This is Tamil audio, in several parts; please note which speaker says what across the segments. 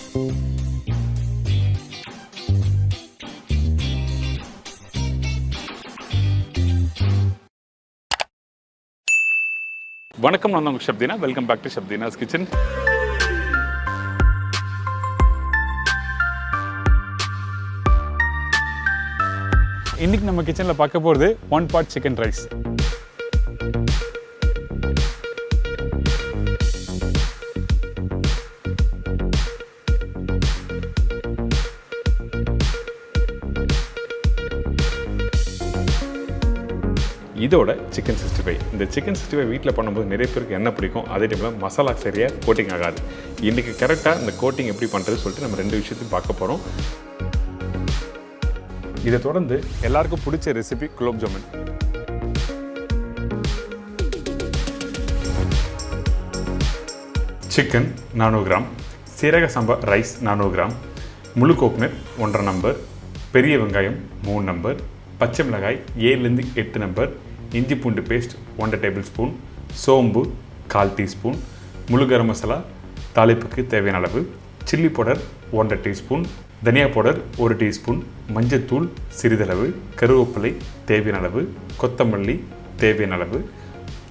Speaker 1: வணக்கம், நான் உங்கள் Shabtina. Welcome back to Shabtina's kitchen. இன்னைக்கு நம்ம கிச்சனில் பார்க்க போகிறது 1 pot சிக்கன் ரைஸ். இதோட சிக்கன் 65. இந்த சிக்கன் 65 வீட்டில் பண்ணும்போது நிறைய பேருக்கு என்ன பிடிக்கும், அதே டைமில் மசாலா சரியாக கோட்டிங் ஆகாது. இன்றைக்கி கரெக்டாக இந்த கோட்டிங் எப்படி பண்ணுறது சொல்லிட்டு நம்ம 2 விஷயத்தையும் பார்க்க போகிறோம். இதை தொடர்ந்து எல்லாருக்கும் பிடிச்ச recipe gulab jamun. Chicken 400 gram, சீரக சம்பா ரைஸ் 400 கிராம், முழு கோக்னட் 1.5 நம்பர், பெரிய வெங்காயம் 3 நம்பர், பச்சை மிளகாய் 7லேருந்து 8 நம்பர், இஞ்சி பூண்டு பேஸ்ட் 1 டேபிள் ஸ்பூன், சோம்பு 1/4 டீஸ்பூன், முழு கரம் மசாலா தாளிப்புக்கு தேவையான அளவு, சில்லி பவுடர் 1 டீஸ்பூன், தனியா பவுடர் 1 டீஸ்பூன், மஞ்சத்தூள் சிறிதளவு, கருவேப்பிலை தேவையான அளவு, கொத்தமல்லி தேவையான அளவு,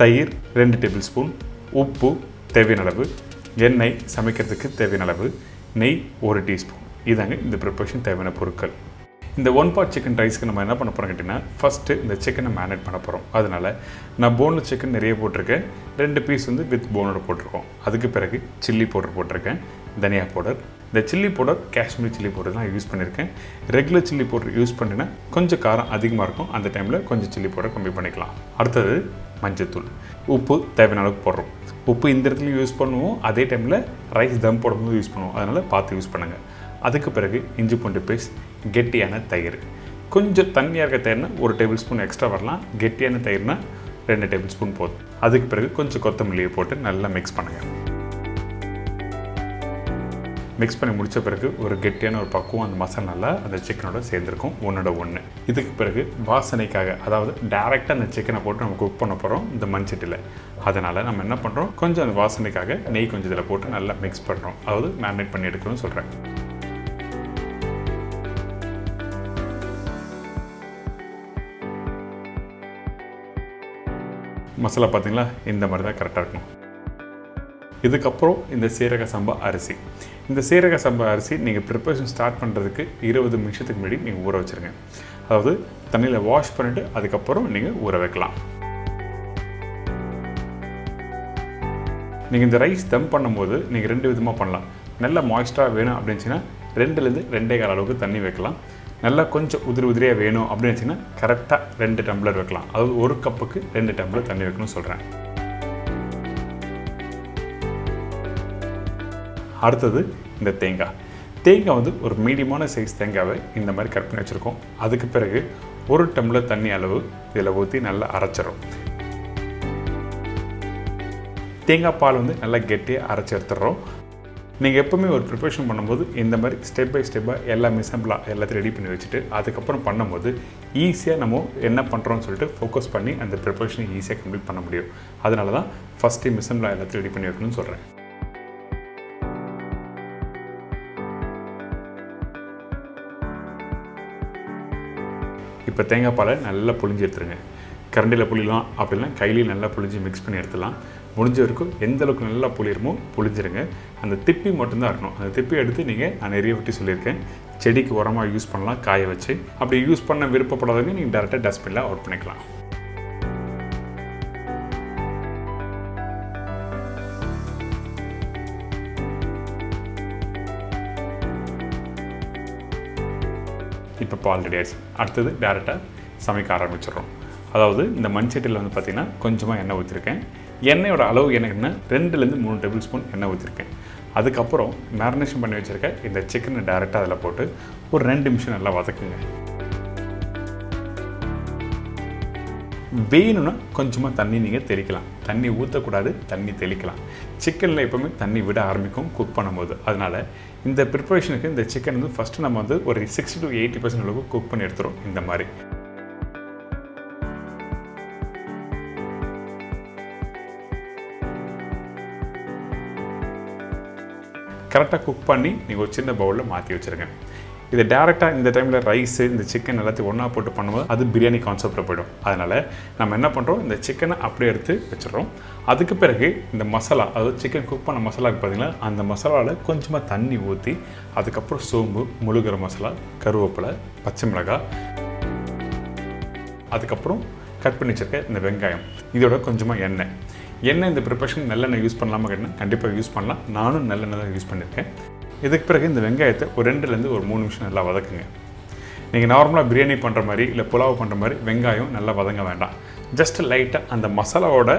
Speaker 1: தயிர் 2 டேபிள் ஸ்பூன், உப்பு தேவையான அளவு, எண்ணெய் சமைக்கிறதுக்கு தேவையான அளவு, நெய் 1 டீஸ்பூன். இதாங்க இந்த ப்ரிப்பரேஷன் தேவையான பொருட்கள். இந்த 1 pot சிக்கன் ரைஸ்க்கு நம்ம என்ன பண்ண போகிறோம் கேட்டிங்கன்னா, ஃபஸ்ட்டு இந்த சிக்கனை மேரினேட் பண்ண போகிறோம். அதனால் நான் போன்லெஸ் சிக்கன் நிறைய போட்டிருக்கேன். 2 பீஸ் வந்து வித் போனோட போட்டிருக்கோம். அதுக்கு பிறகு சில்லி பவுடர் போட்டிருக்கேன், தனியா பவுடர். இந்த chilli powder Kashmiri chilli powder தான் யூஸ் பண்ணியிருக்கேன். ரெகுலர் சில்லி பவுடர் யூஸ் பண்ணினா கொஞ்சம் காரம் அதிகமாக இருக்கும். அந்த டைமில் கொஞ்சம் சில்லி பவுடர் கம்மி பண்ணிக்கலாம். அடுத்தது மஞ்சத்தூள், உப்பு தேவையான அளவுக்கு போடுறோம். உப்பு இந்த இடத்துல யூஸ் பண்ணுவோம், அதே டைமில் ரைஸ் தம் போடும்போது யூஸ் பண்ணுவோம். அதனால் பார்த்து யூஸ் பண்ணுங்கள். அதுக்கு பிறகு இஞ்சி பூண்டு பேஸ்ட், கெட்டியான தயிர். கொஞ்சம் தண்ணியாக இருக்க தயிர்னா 1 டேபிள் ஸ்பூன் எக்ஸ்ட்ரா வரலாம். கெட்டியான தயிர்னா 2 டேபிள் ஸ்பூன் போதும். அதுக்கு பிறகு கொஞ்சம் கொத்தமல்லியை போட்டு நல்லா மிக்ஸ் பண்ணுங்கள். மிக்ஸ் பண்ணி முடித்த பிறகு ஒரு கெட்டியான ஒரு பக்குவம் அந்த மசாலா நல்லா அந்த சிக்கனோட சேர்ந்துருக்கும் ஒன்றோட ஒன்று. இதுக்கு பிறகு வாசனைக்காக, அதாவது டேரெக்டாக அந்த சிக்கனை போட்டு நம்ம குக் பண்ண போகிறோம் இந்த மண்சட்டியில். அதனால் நம்ம என்ன பண்ணுறோம், கொஞ்சம் அந்த வாசனைக்காக நெய் கொஞ்சம் இதில் போட்டு நல்லா மிக்ஸ் பண்ணுறோம். அதாவது மேரினேட் பண்ணி எடுக்கணும்னு சொல்கிறேன். மசாலா பார்த்திங்களா, இந்த மாதிரி தான் கரெக்டாக இருக்கணும். இதுக்கப்புறம் இந்த சீரக சம்பா அரிசி. இந்த சீரக சம்பா அரிசி நீங்கள் ப்ரிப்பரேஷன் ஸ்டார்ட் பண்ணுறதுக்கு 20 நிமிஷத்துக்கு முன்னாடி நீங்கள் ஊற வச்சுருங்க. அதாவது தண்ணியில் வாஷ் பண்ணிவிட்டு அதுக்கப்புறம் நீங்கள் ஊற வைக்கலாம். நீங்கள் இந்த ரைஸ் தம் பண்ணும்போது நீங்கள் 2 விதமாக பண்ணலாம். நல்லா மாய்ஸ்டராக வேணும் அப்படின்னுச்சின்னா 2லேருந்து 2.25 அளவுக்கு தண்ணி வைக்கலாம். நல்லா கொஞ்சம் உதிரியாக வேணும் அப்படின்னு வச்சிங்கன்னா கரெக்டாக 2 டம்ளர் வைக்கலாம். அதாவது 1 கப்புக்கு 2 டம்ளர் தண்ணி வைக்கணும்னு சொல்கிறேன். அடுத்தது இந்த தேங்காய் வந்து ஒரு மீடியமான சைஸ் தேங்காவை இந்த மாதிரி கட் பண்ணி வச்சுருக்கோம். அதுக்கு பிறகு 1 டம்ளர் தண்ணி அளவு இதில் ஊற்றி நல்லா அரைச்சிடும். தேங்காய் பால் வந்து நல்லா கெட்டியாக அரைச்சி எடுத்துடுறோம். நீங்கள் எப்போவுமே ஒரு ப்ரிப்பரேஷன் பண்ணும்போது இந்த மாதிரி ஸ்டெப் பை ஸ்டெப்பாக எல்லாமே சிம்பிளாக எல்லாத்தையும் ரெடி பண்ணி வச்சுட்டு அதுக்கப்புறம் பண்ணும்போது ஈஸியாக நம்ம என்ன பண்ணுறோன்னு சொல்லிட்டு ஃபோக்கஸ் பண்ணி அந்த ப்ரிப்பரேஷனை ஈஸியாக கம்ப்ளீட் பண்ண முடியும். அதனால தான் ஃபஸ்ட்டு மிஷினில் எல்லாத்தையும் ரெடி பண்ணி வைக்கணும்னு சொல்கிறேன். இப்போ தேங்காய் பாலை நல்லா புழிஞ்சு எடுத்துருங்க. கரண்டியில் புளியலாம், அப்படின்னா கையிலையும் நல்லா புளிஞ்சு மிக்ஸ் பண்ணி எடுத்துலாம். முடிஞ்ச வரைக்கும் எந்த அளவுக்கு நல்லா புளியுமோ புளிஞ்சிருங்க. அந்த திப்பி மட்டும்தான் இருக்கணும். அந்த திப்பி எடுத்து நான் நிறைய வாட்டி சொல்லியிருக்கேன், செடிக்கு உரமாக யூஸ் பண்ணலாம் காய வச்சு. அப்படி யூஸ் பண்ண விருப்பப்படாதவங்க நீங்கள் டேரெக்டாக டஸ்ட்பினில் அவுட் பண்ணிக்கலாம். இப்போ பால் ரெடி ஆகிடுச்சு. அடுத்தது டேரெக்டாக சமைக்க ஆரம்பிச்சிடுறோம். அதாவது இந்த மண்சட்டியில் வந்து பார்த்திங்கன்னா கொஞ்சமாக எண்ணெய் ஊற்றிருக்கேன். எண்ணெயோட அளவு என்னன்னா 2லேருந்து 3 டேபிள் ஸ்பூன் எண்ணெய் ஊற்றிருக்கேன். அதுக்கப்புறம் மேரினேஷன் பண்ணி வச்சுருக்க இந்த சிக்கனை டேரெக்டாக அதில் போட்டு ஒரு 2 நிமிஷம் நல்லா வதக்குங்க. வேணும்னா கொஞ்சமாக தண்ணி நீங்கள் தெளிக்கலாம். தண்ணி ஊற்றக்கூடாது, தண்ணி தெளிக்கலாம். சிக்கனில் எப்போவுமே தண்ணி விட ஆரம்பிக்கும் குக் பண்ணும்போது. அதனால் இந்த ப்ரிப்பரேஷனுக்கு இந்த சிக்கன் வந்து ஃபஸ்ட்டு நம்ம வந்து ஒரு 60 to 80% அளவுக்கு குக் பண்ணி எடுத்துரும். இந்த மாதிரி கரெக்டாக குக் பண்ணி நீங்கள் ஒரு சின்ன பவுலில் மாற்றி வச்சுருங்க. இதை டேரெக்டாக இந்த டைமில் ரைஸு இந்த சிக்கன் எல்லாத்தையும் ஒன்றா போட்டு பண்ணும்போது அது பிரியாணி கான்செப்டில் போய்டும். அதனால் நம்ம என்ன பண்ணுறோம், இந்த சிக்கனை அப்படியே எடுத்து வச்சிடறோம். அதுக்கு பிறகு இந்த மசாலா, அதாவது சிக்கன் குக் பண்ண மசாலா பார்த்தீங்கன்னா அந்த மசாலாவில் கொஞ்சமாக தண்ணி ஊற்றி அதுக்கப்புறம் சோம்பு, முழு கரம் மசாலா, கருவேப்பிலை, பச்சை மிளகாய், அதுக்கப்புறம் கட் பண்ணி வச்சுருக்க இந்த வெங்காயம், இதோட கொஞ்சமாக எண்ணெய். இந்த ப்ரிப்பரேஷன் நல்லெண்ணெய் யூஸ் பண்ணலாமா கேட்டால் கண்டிப்பாக யூஸ் பண்ணலாம். நானும் நல்லெண்ணெய் தான் யூஸ் பண்ணியிருக்கேன். இதுக்கு பிறகு இந்த வெங்காயத்தை ஒரு 2லேருந்து ஒரு 3 நிமிஷம் நல்லா வதக்குங்க. நீங்கள் நார்மலாக பிரியாணி பண்ணுற மாதிரி இல்லை புலாவ் பண்ணுற மாதிரி வெங்காயம் நல்லா வதங்க வேண்டாம். ஜஸ்ட் லைட்டாக அந்த மசாலாவோட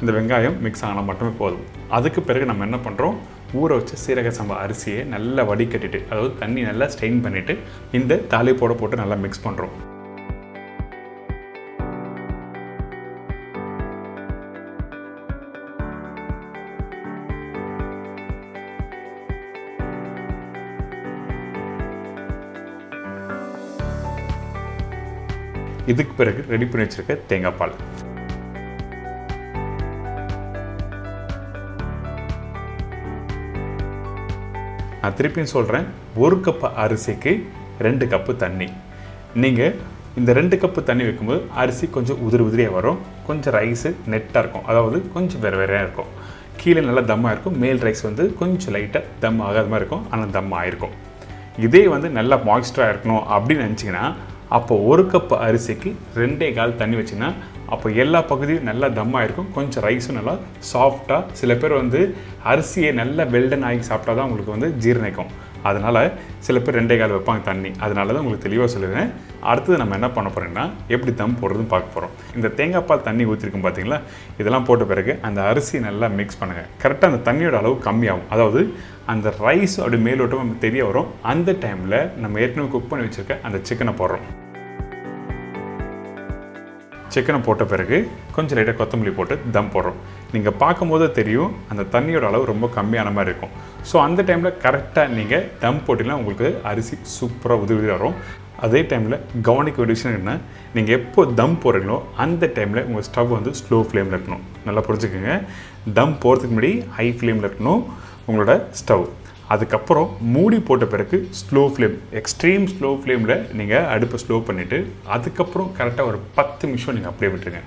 Speaker 1: இந்த வெங்காயம் மிக்ஸ் ஆனால் மட்டுமே போதும். அதுக்கு பிறகு நம்ம என்ன பண்ணுறோம், ஊற வச்ச சீரக சம்பா அரிசியை நல்லா வடிகட்டிட்டு, அதாவது தண்ணி நல்லா ஸ்ட்ரெயின் பண்ணிவிட்டு இந்த தாளிப்போட போட்டு நல்லா மிக்ஸ் பண்ணுறோம். இதுக்கு பிறகு ரெடி பண்ணி வச்சுருக்க தேங்காய் பால், நான் திருப்பியும் சொல்கிறேன், 1 கப்பு அரிசிக்கு 2 கப்பு தண்ணி. நீங்கள் இந்த 2 கப்பு தண்ணி வைக்கும்போது அரிசி கொஞ்சம் உதிரியாக வரும், கொஞ்சம் ரைஸு நெட்டாக இருக்கும், அதாவது கொஞ்சம் வேறையாக இருக்கும். கீழே நல்லா தம்மாக இருக்கும், மேல் ரைஸ் வந்து கொஞ்சம் லைட்டாக தம் ஆகாத மாதிரி இருக்கும், ஆனால் தம் ஆகிருக்கும். இதே வந்து நல்லா மாய்ஸ்டராக இருக்கணும் அப்படின்னு நினச்சிங்கன்னா அப்போ 1 கப்பு அரிசிக்கு 2.25 தண்ணி வச்சிங்கன்னா அப்போ எல்லா பகுதியும் நல்லா தம்மாக இருக்கும், கொஞ்சம் ரைஸும் நல்லா சாஃப்டாக. சில பேர் வந்து அரிசியை நல்லா வெல்டன் ஆகி சாப்பிட்டா தான் உங்களுக்கு வந்து ஜீரணிக்கும். அதனால் சில பேர் 2.25 வைப்பாங்க தண்ணி. அதனால தான் உங்களுக்கு தெளிவாக சொல்லுவேன். அடுத்தது நம்ம என்ன பண்ண போகிறோம்னா எப்படி தம் போடுறதுன்னு பார்க்க போகிறோம். இந்த தேங்காய் பால் தண்ணி ஊற்றிருக்கும் பார்த்தீங்களா, இதெல்லாம் போட்ட பிறகு அந்த அரிசி நல்லா மிக்ஸ் பண்ணுங்கள். கரெக்டாக அந்த தண்ணியோட அளவு கம்மியாகும், அதாவது அந்த ரைஸ் அப்படி மேலோட்டம் நமக்கு தெரிய வரும். அந்த டைமில் நம்ம ஏற்கனவே குக் பண்ணி வச்சுருக்க அந்த சிக்கனை போடுறோம். சிக்கனை போட்ட பிறகு கொஞ்சம் லைட்டாக கொத்தமல்லி போட்டு தம் போடுறோம். நீங்கள் பார்க்கும்போது தெரியும் அந்த தண்ணியோட அளவு ரொம்ப கம்மியான மாதிரி இருக்கும். ஸோ அந்த டைமில் கரெக்டாக நீங்கள் தம் போட்டிங்கன்னா உங்களுக்கு அரிசி சூப்பராக உதவி வரும். அதே டைமில் கவனிக்க ஒரு விஷயம் என்ன, நீங்கள் எப்போ தம் போடுறீங்களோ அந்த டைமில் உங்கள் ஸ்டவ் வந்து ஸ்லோ ஃப்ளேமில் இருக்கணும். நல்லா புரிஞ்சுக்கோங்க, தம் போகிறதுக்கு முன்னாடி ஹை ஃப்ளேமில் இருக்கணும் உங்களோட ஸ்டவ். அதுக்கப்புறம் மூடி போட்ட பிறகு ஸ்லோ ஃப்ளேம், எக்ஸ்ட்ரீம் ஸ்லோ ஃப்ளேமில் நீங்கள் அடுப்பை ஸ்லோ பண்ணிவிட்டு அதுக்கப்புறம் கரெக்டாக ஒரு 10 நிமிஷம் நீங்கள் அப்படியே விட்டுருங்க.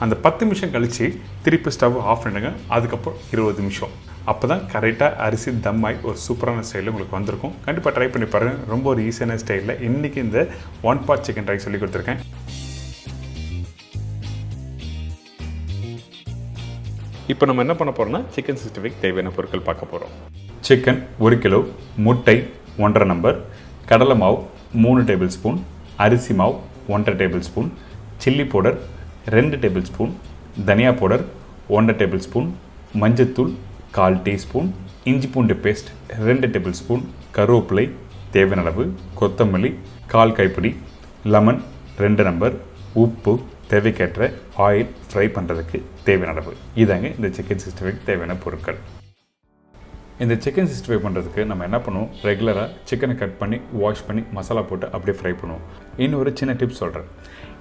Speaker 1: அந்த 10 நிமிஷம் கழித்து திருப்பி ஸ்டவ் ஆஃப் பண்ணிடுங்க. அதுக்கப்புறம் 20 நிமிஷம். அப்போ தான் கரெக்டாக அரிசி தம் ஆகி ஒரு சூப்பரான ஸ்டைலில் உங்களுக்கு வந்திருக்கும். கண்டிப்பாக ட்ரை பண்ணி பாருங்கள். ரொம்ப ஒரு ஈஸியான ஸ்டைலில் இன்றைக்கி இந்த 1 பாட் சிக்கன் ரைஸ் சொல்லி கொடுத்துருக்கேன். இப்போ நம்ம என்ன பண்ண போகிறோம்னா சிக்கன் 65 தேவையான பொருட்கள் பார்க்க போகிறோம். சிக்கன் 1 கிலோ, முட்டை 1.5 நம்பர், கடலை மாவு 3 டேபிள் ஸ்பூன், அரிசி மாவு 1.5 table spoon, chilli powder 2 table spoon, தனியா பவுடர் 1.5 டேபிள் ஸ்பூன், மஞ்சத்தூள் 1/4 டீஸ்பூன், இஞ்சி பூண்டு பேஸ்ட் 2 டேபிள் ஸ்பூன், கருவேப்பிலை தேவையான அளவு, கொத்தமல்லி 1/4 கைப்பிடி, லெமன் 2 நம்பர், உப்பு தேவைக்கேற்ற, ஆயில் ஃப்ரை பண்ணுறதுக்கு தேவையான அளவு. இதாங்க இந்த சிக்கன் 65 தேவையான பொருட்கள். இந்த சிக்கன் 65 பண்ணுறதுக்கு நம்ம என்ன பண்ணுவோம், ரெகுலராக சிக்கனை கட் பண்ணி வாஷ் பண்ணி மசாலா போட்டு அப்படியே ஃப்ரை பண்ணுவோம். இன்னொரு சின்ன டிப்ஸ் சொல்கிறேன்.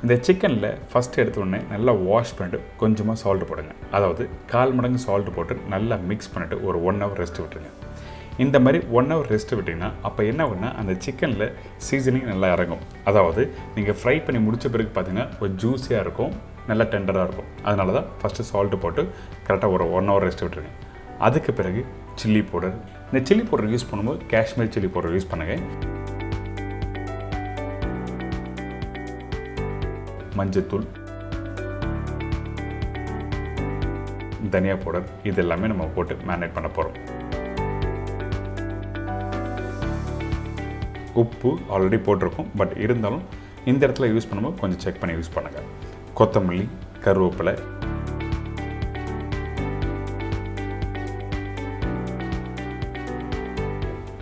Speaker 1: இந்த சிக்கனில் ஃபஸ்ட்டு எடுத்தோடனே நல்லா வாஷ் பண்ணிட்டு கொஞ்சமாக சால்ட்டு போடுங்க. அதாவது 1/4 மடங்கு சால்ட்டு போட்டு நல்லா மிக்ஸ் பண்ணிவிட்டு ஒரு 1 ஹவர் ரெஸ்ட் விட்டுருங்க. இந்த மாதிரி 1 ஹவர் ரெஸ்ட் விட்டிங்கன்னா அப்போ என்ன ஆகுன்னா அந்த சிக்கனில் சீசனிங் நல்லா இறங்கும். அதாவது நீங்கள் ஃப்ரை பண்ணி முடித்த பிறகு பார்த்தீங்கன்னா ஒரு ஜூஸியாக இருக்கும், நல்லா டெண்டராக இருக்கும். அதனால தான் ஃபஸ்ட்டு சால்ட்டு போட்டு கரெக்டாக ஒரு 1 ஹவர் ரெஸ்ட் விட்டுருங்க. அதுக்கு பிறகு சில்லி பவுடர், இந்த சில்லி பவுடர் யூஸ் பண்ணும்போது காஷ்மீர் சில்லி பவுடர் யூஸ் பண்ணுங்கள். மஞ்சத்தூள், தனியா பவுடர், இது எல்லாமே நம்ம போட்டு மேரினேட் பண்ண போகிறோம். உப்பு ஆல்ரெடி போட்டிருக்கோம், பட் இருந்தாலும் இந்த இடத்துல யூஸ் பண்ணும்போது கொஞ்சம் செக் பண்ணி யூஸ் பண்ணுங்கள். கொத்தமல்லி, கருவேப்பிலை,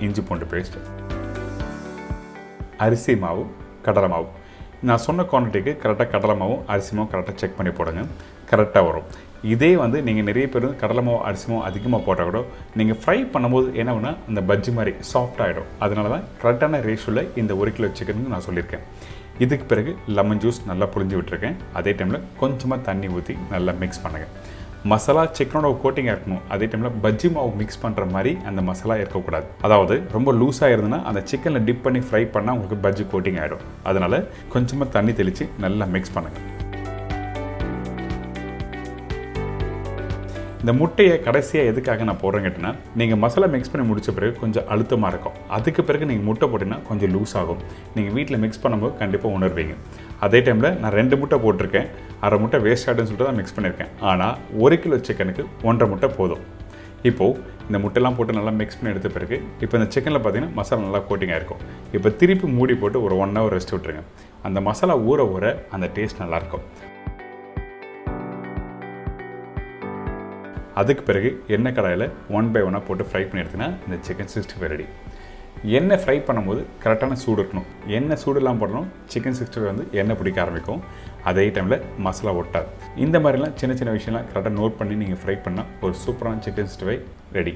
Speaker 1: இஞ்சி பூண்டு பேஸ்ட், அரிசி மாவு, கடலை மாவு. நான் சொன்ன குவான்டிட்டிக்கு கரெக்டாக கடலை மாவும் அரிசி மாவும் கரெக்டாக செக் பண்ணி போடுங்க, கரெக்டாக வரும். இதே வந்து நீங்கள் நிறைய பேர் கடலை மாவு அரிசி மாவு அதிகமாக போட்டால் கூட நீங்கள் ஃப்ரை பண்ணும்போது என்ன ஆகுனா அந்த பஜ்ஜி மாதிரி சாஃப்ட் ஆகிடும். அதனால தான் கரெக்டான ரேஷியோவில் இந்த 1 கிலோ சிக்கனுக்கு நான் சொல்லியிருக்கேன். இதுக்கு பிறகு லெமன் ஜூஸ் நல்லா புழிஞ்சு விட்டுருக்கேன். அதே டைமில் கொஞ்சமாக தண்ணி ஊற்றி நல்லா மிக்ஸ் பண்ணுங்கள். மசாலா சிக்கனோட கோட்டிங்காக இருக்கணும். அதே டைமில் பஜ்ஜி மாவு மிக்ஸ் பண்ணுற மாதிரி அந்த மசாலா இருக்கக்கூடாது. அதாவது ரொம்ப லூஸாக இருந்ததுன்னா அந்த சிக்கனில் டிப் பண்ணி ஃப்ரை பண்ணால் உங்களுக்கு பஜ்ஜி கோட்டிங் ஆகிடும். அதனால் கொஞ்சமாக தண்ணி தெளித்து நல்லா மிக்ஸ் பண்ணுங்கள். இந்த முட்டையை கடைசியாக எதுக்காக நான் போடுறேன் கேட்டிங்கன்னா, நீங்கள் மசாலா மிக்ஸ் பண்ணி முடித்த பிறகு கொஞ்சம் அழுத்தமாக இருக்கும். அதுக்கு பிறகு நீங்கள் முட்டை போட்டிங்கன்னா கொஞ்சம் லூஸ் ஆகும். நீங்கள் வீட்டில் மிக்ஸ் பண்ணும்போது கண்டிப்பாக உணர்வீங்க. அதே டைமில் நான் 2 முட்டை போட்டிருக்கேன். அரை முட்டை வேஸ்ட் ஆகிடுன்னு சொல்லிட்டு தான் மிக்ஸ் பண்ணியிருக்கேன். ஆனால் 1 கிலோ சிக்கனுக்கு 1.5 முட்டை போதும். இப்போது இந்த முட்டைலாம் போட்டு நல்லா மிக்ஸ் பண்ணி எடுத்த பிறகு இப்போ இந்த சிக்கனில் பார்த்தீங்கன்னா மசாலா நல்லா கோட்டிங்காக இருக்கும். இப்போ திருப்பி மூடி போட்டு ஒரு 1 ஹவர் ரெஸ்ட் விட்டுருங்க. அந்த மசாலா ஊற அந்த டேஸ்ட் நல்லாயிருக்கும். அதுக்கு பிறகு எண்ணெய் கடாயில் 1 by 1 போட்டு ஃப்ரை பண்ணி எடுத்திங்கன்னா இந்த சிக்கன் 65 ரெடி. எண்ணெய் ஃப்ரை பண்ணும்போது கரெக்டான சூடு இருக்கணும். எண்ணெய் சூடுலாம் போடணும். சிக்கன் 65 வந்து எண்ணெய் பிடிக்க ஆரம்பிக்கும். அதே டைமில் மசாலா ஒட்டாது. இந்த மாதிரிலாம் சின்ன சின்ன விஷயம்லாம் கரெக்டாக நோட் பண்ணி நீங்கள் ஃப்ரை பண்ணால் ஒரு சூப்பரான சிக்கன் 65 ரெடி.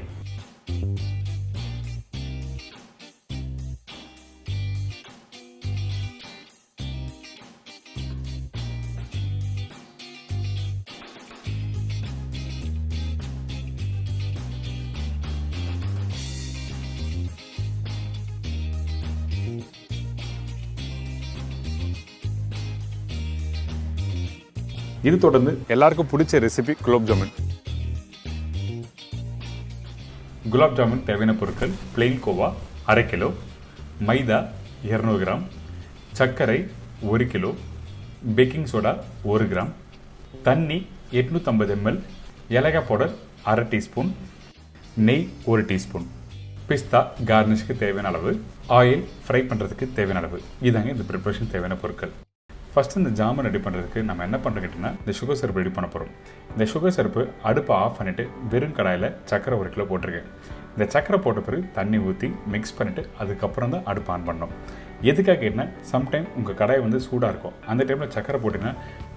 Speaker 1: இது தொடர்ந்து எல்லாருக்கும் பிடிச்ச ரெசிபி குலாப் ஜாமுன். குலாப் ஜாமுன் தேவையான பொருட்கள்: பிளெயின் கோவா 1/2 கிலோ, மைதா 200 கிராம், சர்க்கரை 1 கிலோ, பேக்கிங் சோடா 1 கிராம், தண்ணி 850 ml, ஏலக்காய் பவுடர் 1/2 டீஸ்பூன், நெய் 1 டீஸ்பூன், பிஸ்தா கார்னிஷ்க்கு தேவையான அளவு, ஆயில் ஃப்ரை பண்ணுறதுக்கு தேவையான அளவு. இதாங்க இந்த ப்ரிப்பரேஷன் தேவையான பொருட்கள். ஃபஸ்ட்டு இந்த ஜாமுன் ரெடி பண்ணுறதுக்கு நம்ம என்ன பண்ணுறோம் கேட்டிங்கன்னா, இந்த சுகர் சிரப்பு ரெடி பண்ண போகிறோம். இந்த சுகர் சிரப்பு அடுப்பை ஆஃப் பண்ணிவிட்டு வெறும் கடாயில் சக்கரை 1 கிலோ போட்டிருக்கேன். இந்த சக்கரை போட்ட பிறகு தண்ணி ஊற்றி மிக்ஸ் பண்ணிவிட்டு அதுக்கப்புறம் தான் அடுப்பு ஆன் பண்ணணும். எதுக்காக கேட்டிங்கன்னா, சம்டைம் உங்கள் கடாய் வந்து சூடாக இருக்கும். அந்த டைமில் சக்கரை போட்டிங்கன்னா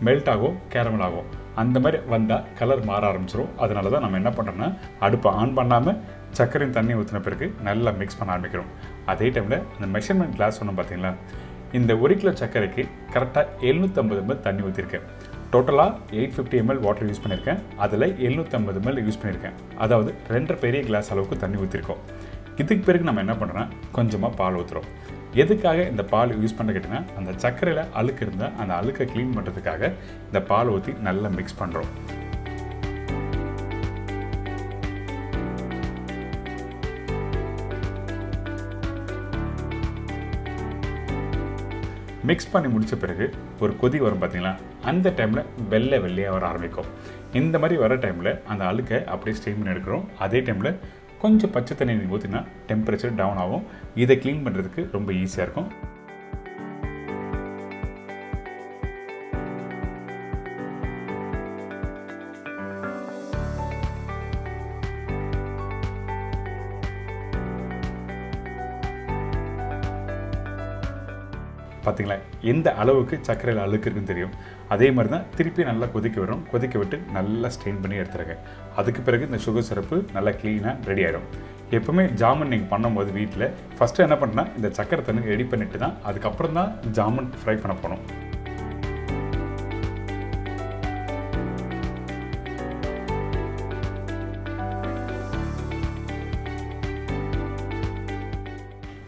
Speaker 1: மெல்ட் ஆகும், கேரமல் ஆகும். அந்த மாதிரி வந்தால் கலர் மாற ஆரம்பிச்சிடும். அதனால தான் நம்ம என்ன பண்ணுறோன்னா, அடுப்பை ஆன் பண்ணாமல் சக்கரையும் தண்ணி ஊற்றின பிறகு நல்லா மிக்ஸ் பண்ண ஆரம்பிக்கிறோம். அதே டைமில் இந்த மெஷர்மெண்ட் கிளாஸ் ஒன்று பார்த்தீங்களா, இந்த 1 கிலோ சர்க்கரைக்கு கரெக்டாக 750 ml தண்ணி ஊற்றிருக்கேன். டோட்டலாக 850 ml வாட்டர் யூஸ் பண்ணியிருக்கேன். அதில் 750 ml யூஸ் பண்ணியிருக்கேன். அதாவது 2 பெரிய கிளாஸ் அளவுக்கு தண்ணி ஊற்றிருக்கோம். இதுக்கு பிறகு நம்ம என்ன பண்ணுறோன்னா, கொஞ்சமாக பால் ஊற்றுறோம். எதுக்காக இந்த பால் யூஸ் பண்ண கேட்டிங்கன்னா, அந்த சர்க்கரையில் அழுக்கு இருந்தால் அந்த அழுக்கை க்ளீன் பண்ணுறதுக்காக இந்த பால் ஊற்றி நல்லா மிக்ஸ் பண்ணுறோம். மிக்ஸ் பண்ணி முடித்த பிறகு ஒரு கொதி வரும் பார்த்தீங்களா, அந்த டைமில் வெள்ளையாக வர ஆரம்பிக்கும். இந்த மாதிரி வர டைமில் அந்த அழுக்கை அப்படியே ஸ்டீம் பண்ணி எடுக்கிறோம். அதே டைமில் கொஞ்சம் பச்சை தண்ணி நீங்கள் ஊற்றினா டெம்பரேச்சர் டவுன் ஆகும். இதை க்ளீன் பண்ணுறதுக்கு ரொம்ப ஈஸியாக இருக்கும். பார்த்தீங்களா, எந்த அளவுக்கு சர்க்கரையில் அழுக்கு இருக்குன்னு தெரியும். அதே மாதிரி தான் திருப்பி நல்லா கொதிக்க விடும். கொதிக்க விட்டு நல்லா ஸ்ட்ரெயின் பண்ணி எடுத்துருங்க. அதுக்கு பிறகு இந்த சுகர் சிரப்பு நல்லா க்ளீனாக ரெடி ஆகிடும். எப்போவுமே ஜாமுன் நீங்கள் பண்ணும்போது வீட்டில் ஃபஸ்ட்டு என்ன பண்ணால் இந்த சக்கரை தண்ணி ரெடி பண்ணிவிட்டு தான் அதுக்கப்புறம் தான் ஜாமுன் ஃப்ரை பண்ண போகணும்.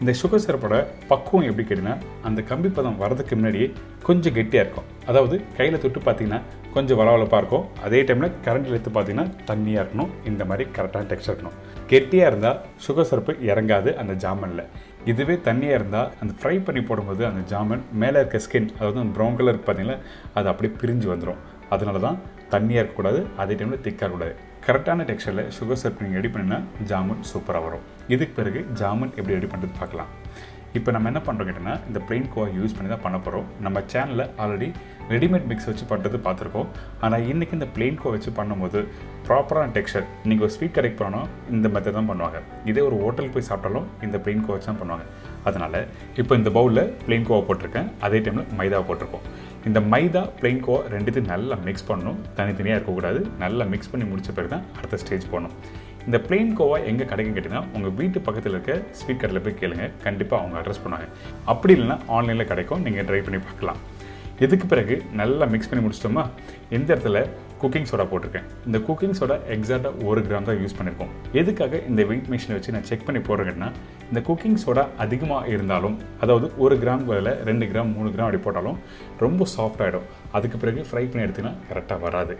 Speaker 1: இந்த சுகர் சிரப்போட பக்குவம் எப்படி கேட்டிங்கன்னா, அந்த கம்பி பதம் வரதுக்கு முன்னாடியே கொஞ்சம் கெட்டியாக இருக்கும். அதாவது கையில் தொட்டு பார்த்தீங்கன்னா கொஞ்சம் வளவளப்பாக இருக்கும். அதே டைமில் கரண்டில் எடுத்து பார்த்தீங்கன்னா தண்ணியாக இருக்கணும். இந்த மாதிரி கரெக்டான டெக்ஸ்சர் இருக்கணும். கெட்டியாக இருந்தால் சுகர் சிரப்பு இறங்காது அந்த ஜாமனில். இதுவே தண்ணியாக இருந்தால் அந்த ஃப்ரை பண்ணி போடும்போது அந்த ஜாமன் மேலே இருக்க ஸ்கின், அதாவது அந்த ப்ரௌன் கலர் பார்த்தீங்கன்னா அது அப்படியே பிரிஞ்சு வந்துடும். அதனால தான் தண்ணியாக இருக்கக்கூடாது, அதே டைமில் திக்காக இருக்கக்கூடாது. கரெக்டான டெக்ஸ்சரில் சுகர் சிரப் நீங்கள் ரெடி பண்ணினா ஜாமுன் சூப்பராக வரும். இதுக்கு பிறகு ஜாமுன் எப்படி ரெடி பண்ணுறது பார்க்கலாம். இப்போ நம்ம என்ன பண்ணுறோம் கேட்டிங்கன்னா, இந்த பிளெயின் கோவா யூஸ் பண்ணி தான் பண்ண போகிறோம். நம்ம சேனலில் ஆல்ரெடி ரெடிமேட் மிக்ஸ் வச்சு பண்ணுறது பார்த்துருக்கோம். ஆனால் இன்றைக்கி இந்த பிளெயின் கோவா வச்சு பண்ணும்போது ப்ராப்பரான டெக்ஸ்சர், நீங்கள் ஒரு ஸ்வீட் கடைக்கு போனோம் இந்த மெத்தட் தான் பண்ணுவாங்க. இதே ஒரு ஹோட்டல் போய் சாப்பிட்டாலும் இந்த பிளெயின் கோவா வச்சு தான் பண்ணுவாங்க. அதனால் இப்போ இந்த பவுலில் பிளெயின் கோவா போட்டிருக்கேன். அதே டைமில் மைதா போட்டிருக்கோம். இந்த மைதா பிளெயின் கோவா ரெண்டுத்தையும் நல்லா மிக்ஸ் பண்ணணும். தனித்தனியாக இருக்கக்கூடாது. நல்லா மிக்ஸ் பண்ணி முடித்த பிறகு தான் அடுத்த ஸ்டேஜ் போகணும். இந்த பிளெயின் கோவா எங்கே கிடைக்கும் கேட்டிங்கன்னா, உங்கள் வீட்டு பக்கத்தில் இருக்க ஸ்வீட் கடையில் போய் கேளுங்க. கண்டிப்பாக அவங்க அட்ரஸ் பண்ணுவாங்க. அப்படி இல்லைன்னா ஆன்லைனில் கிடைக்கும், நீங்கள் ட்ரை பண்ணி பார்க்கலாம். இதுக்கு பிறகு நல்லா மிக்ஸ் பண்ணி முடிச்சிட்டோமா, இந்த இடத்துல குக்கிங் சோடா போட்டிருக்கேன். இந்த குக்கிங் சோடா எக்ஸாக்டாக 1 கிராம் தான் யூஸ் பண்ணியிருக்கோம். எதுக்காக இந்த வெயிட் மிஷினை வச்சு நான் செக் பண்ணி போடுறேன்னா, இந்த குக்கிங் சோடா அதிகமாக இருந்தாலும், அதாவது 1 கிராம் பதில் 2 கிராம் 3 கிராம் அப்படி போட்டாலும் ரொம்ப சாஃப்ட் ஆகிடும். அதுக்கு பிறகு ஃப்ரை பண்ணி எடுத்திங்கன்னா கரெக்டாக வராது.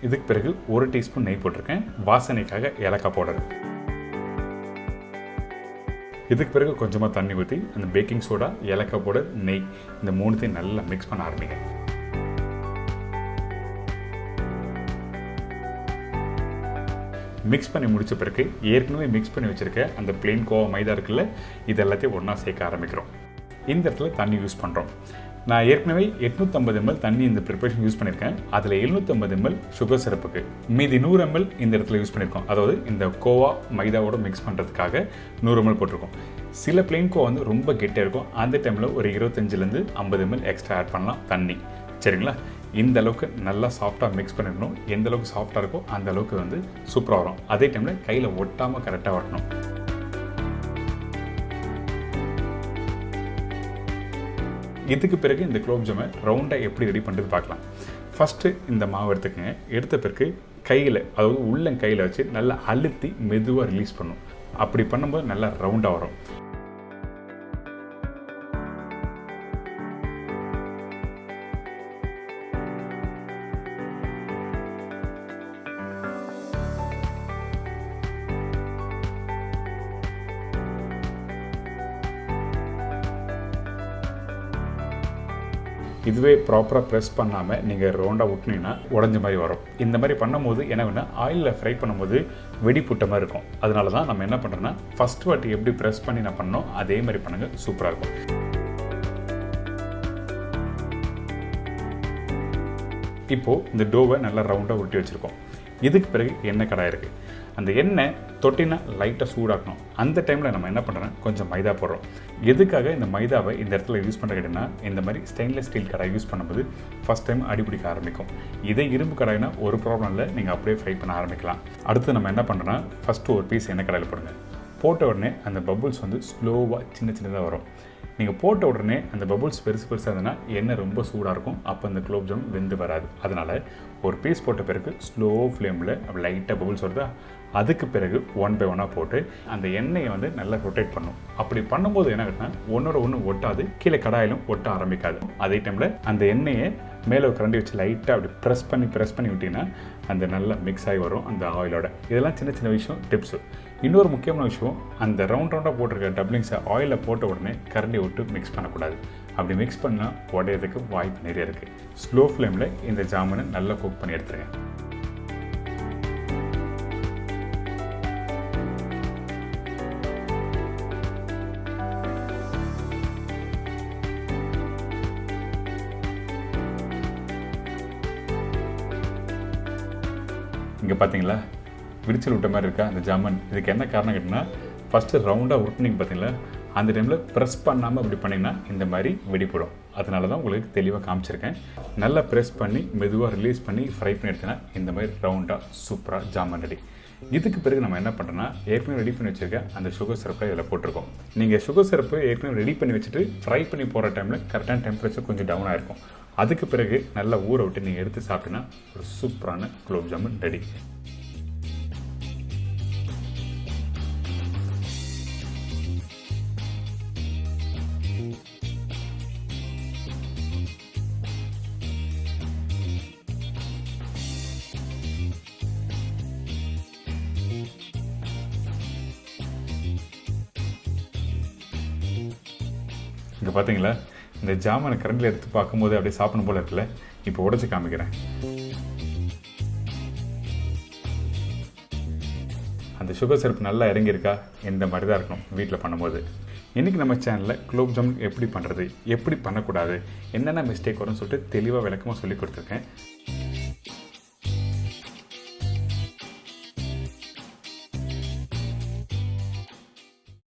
Speaker 1: இதுக்கு பிறகு 1 டீஸ்பூன் நெய் போட்டிருக்கேன், வாசனைக்காக ஏலக்காய் பவுடர். இதுக்கு பிறகு கொஞ்சமாக தண்ணி ஊற்றி அந்த பேக்கிங் சோடா, ஏலக்காய் பவுடர், நெய் இந்த 3த்தையும் நல்லா மிக்ஸ் பண்ண ஆரம்பிங்க. மிக்ஸ் பண்ணி முடித்த பிறகு ஏற்கனவே மிக்ஸ் பண்ணி வச்சுருக்க அந்த பிளெயின் கோவா மைதா இருக்குல்ல, இது எல்லாத்தையும் ஒன்றா சேர்க்க ஆரம்பிக்கிறோம். இந்த இடத்துல தண்ணி யூஸ் பண்ணுறோம். நான் ஏற்கனவே 850 ml தண்ணி இந்த ப்ரிப்பரேஷன் யூஸ் பண்ணியிருக்கேன். அதில் 750 ml சுகர் சிரப்புக்கு, மீதி 100 ml இந்த இடத்துல யூஸ் பண்ணியிருக்கோம். அதாவது இந்த கோவா மைதாவோட மிக்ஸ் பண்ணுறதுக்காக 100 ml போட்டிருக்கோம். சில பிளெயின் கோவா வந்து ரொம்ப கெட்டியாக இருக்கும். அந்த டைமில் ஒரு 25 50 ml எக்ஸ்ட்ரா ஆட் பண்ணலாம் தண்ணி. சரிங்களா? இந்த அளவுக்கு நல்லா சாஃப்டாக மிக்ஸ் பண்ணிடணும். எந்த அளவுக்கு சாஃப்டாக இருக்கோ அந்த அளவுக்கு வந்து சூப்பராக வரும். அதே டைமில் கையில் ஒட்டாமல் கரெக்டாக வரணும். இதுக்கு பிறகு இந்த குலோப் ஜாமை ரவுண்டாக எப்படி ரெடி பண்ணுறது பார்க்கலாம். ஃபஸ்ட்டு இந்த மாவு எடுத்துக்கங்க. எடுத்த பிறகு கையில், அதாவது உள்ளங்கையில் வச்சு நல்லா அழுத்தி மெதுவாக ரிலீஸ் பண்ணும். அப்படி பண்ணும்போது நல்லா ரவுண்டாக வரும். இதுவே ப்ராப்பராக ப்ரெஸ் பண்ணாமல் நீங்கள் ரவுண்டாக விட்டினீங்கன்னா உடஞ்ச மாதிரி வரும். இந்த மாதிரி பண்ணும்போது என்ன வேணால் ஆயிலில் ஃப்ரை பண்ணும்போது வெடிப்புட்ட மாதிரி இருக்கும். அதனால தான் நம்ம என்ன பண்ணுறோன்னா, ஃபஸ்ட் வாட்டி எப்படி ப்ரெஸ் பண்ணி நான் பண்ணோம் அதே மாதிரி பண்ணுங்கள், சூப்பராக இருக்கும். இப்போது இந்த டோவை நல்லா ரவுண்டாக உருட்டி வச்சுருக்கோம். இதுக்கு பிறகு எண்ணெய் கடாய் இருக்குது. அந்த எண்ணெய் தொட்டினா லைட்டாக சூடாக்கணும். அந்த டைமில் நம்ம என்ன பண்ணுறோன்னா கொஞ்சம் மைதா போடுறோம். எதுக்காக இந்த மைதாவை இந்த இடத்துல யூஸ் பண்ணுற கேட்டிங்கன்னா, இந்த மாதிரி ஸ்டெயின்லெஸ் ஸ்டீல் கடாய் யூஸ் பண்ணும்போது ஃபஸ்ட் டைம் அடிபிடிக்க ஆரம்பிக்கும். இதே இரும்பு கடாய்னா ஒரு ப்ராப்ளம் இல்லை, நீங்கள் அப்படியே ஃப்ரை பண்ண ஆரம்பிக்கலாம். அடுத்து நம்ம என்ன பண்ணுறோன்னா, ஃபஸ்ட்டு ஒரு பீஸ் எண்ணெய் கடாயில் போடுங்க. போட்ட உடனே அந்த பபுள்ஸ் வந்து ஸ்லோவாக சின்னதாக வரும். நீங்கள் போட்ட உடனே அந்த பபுள்ஸ் பெருசாக இருந்ததுன்னா எண்ணெய் ரொம்ப சூடாக இருக்கும். அப்போ அந்த குலோப் ஜாம் வெந்து வராது. அதனால் ஒரு பீஸ் போட்ட பிறகு ஸ்லோ ஃப்ளேமில் அப்படி லைட்டாக பபுள்ஸ் வருதா, அதுக்கு பிறகு 1 by 1 போட்டு அந்த எண்ணெயை வந்து நல்லா ரொட்டேட் பண்ணும். அப்படி பண்ணும்போது என்ன ஆகுதுன்னா, ஒன்றோட ஒன்று ஒட்டாது, கீழே கடாயிலும் ஒட்ட ஆரம்பிக்காது. அதே டைமில் அந்த எண்ணெயை மேலே கரண்டி வச்சு லைட்டாக அப்படி ப்ரெஸ் பண்ணி விட்டிங்கன்னா அந்த நல்லா மிக்ஸ் ஆகி வரும் அந்த ஆயிலோட. இதெல்லாம் சின்ன விஷயம், டிப்ஸு. இன்னொரு முக்கியமான விஷயம், அந்த ரவுண்டாக போட்டிருக்க டப்ளிங்ஸை ஆயிலில் போட்ட உடனே கரண்டி விட்டு மிக்ஸ் பண்ணக்கூடாது. அப்படி மிக்ஸ் பண்ணால் உடையிறதுக்கு வாய்ப்பு நிறைய இருக்குது. ஸ்லோ ஃப்ளேமில் இந்த ஜாமுனை நல்லா குக் பண்ணி எடுத்துருங்க. இங்கே பார்த்தீங்களா, விரிச்சல் விட்ட மாதிரி இருக்கா அந்த ஜாமன். இதுக்கு என்ன காரணம் கேட்டிங்கன்னா, ஃபஸ்ட்டு ரவுண்டாக உருட்டினீங்க பார்த்தீங்களா, அந்த டைமில் ப்ரெஸ் பண்ணாமல் அப்படி பண்ணிங்கன்னா இந்த மாதிரி வெடிப்படும். அதனால தான் உங்களுக்கு தெளிவாக காமிச்சிருக்கேன். நல்லா ப்ரெஸ் பண்ணி மெதுவாக ரிலீஸ் பண்ணி ஃப்ரை பண்ணி எடுத்தீங்கன்னா இந்த மாதிரி ரவுண்டாக சூப்பராக ஜாமன் ரெடி. இதுக்கு பிறகு நம்ம என்ன பண்ணுறோன்னா, ஏற்கனவே ரெடி பண்ணி வச்சுருக்க அந்த சுகர் சிரப்பை இதில் போட்டிருக்கோம். நீங்கள் சுகர் சிரப்பு ஏற்கனவே ரெடி பண்ணி வச்சுட்டு ஃப்ரை பண்ணி போகிற டைமில் கரெக்டான டெம்பரேச்சர் கொஞ்சம் டவுன் ஆகிருக்கும். அதுக்கு பிறகு நல்லா ஊற விட்டு நீங்கள் எடுத்து சாப்பிட்டீங்கன்னா ஒரு சூப்பரான குலோப் ஜாமுன் ரெடி. இங்கே பார்த்தீங்களா, இந்த ஜாமனை கரண்டில் எடுத்து பார்க்கும்போது அப்படியே சாப்பிடணும் போல இருக்குல்ல. இப்போ உடைச்சு காமிக்கிறேன். அந்த சுகர் சிரப் நல்லா இறங்கியிருக்கா, இந்த மாதிரி தான் இருக்கணும் வீட்டில் பண்ணும்போது. இன்றைக்கி நம்ம சேனலில் குலோப் ஜாமுன் எப்படி பண்ணுறது, எப்படி பண்ணக்கூடாது, என்னென்ன மிஸ்டேக் வரும்னு சொல்லிட்டு தெளிவாக விளக்கமாக சொல்லி கொடுத்துருக்கேன்.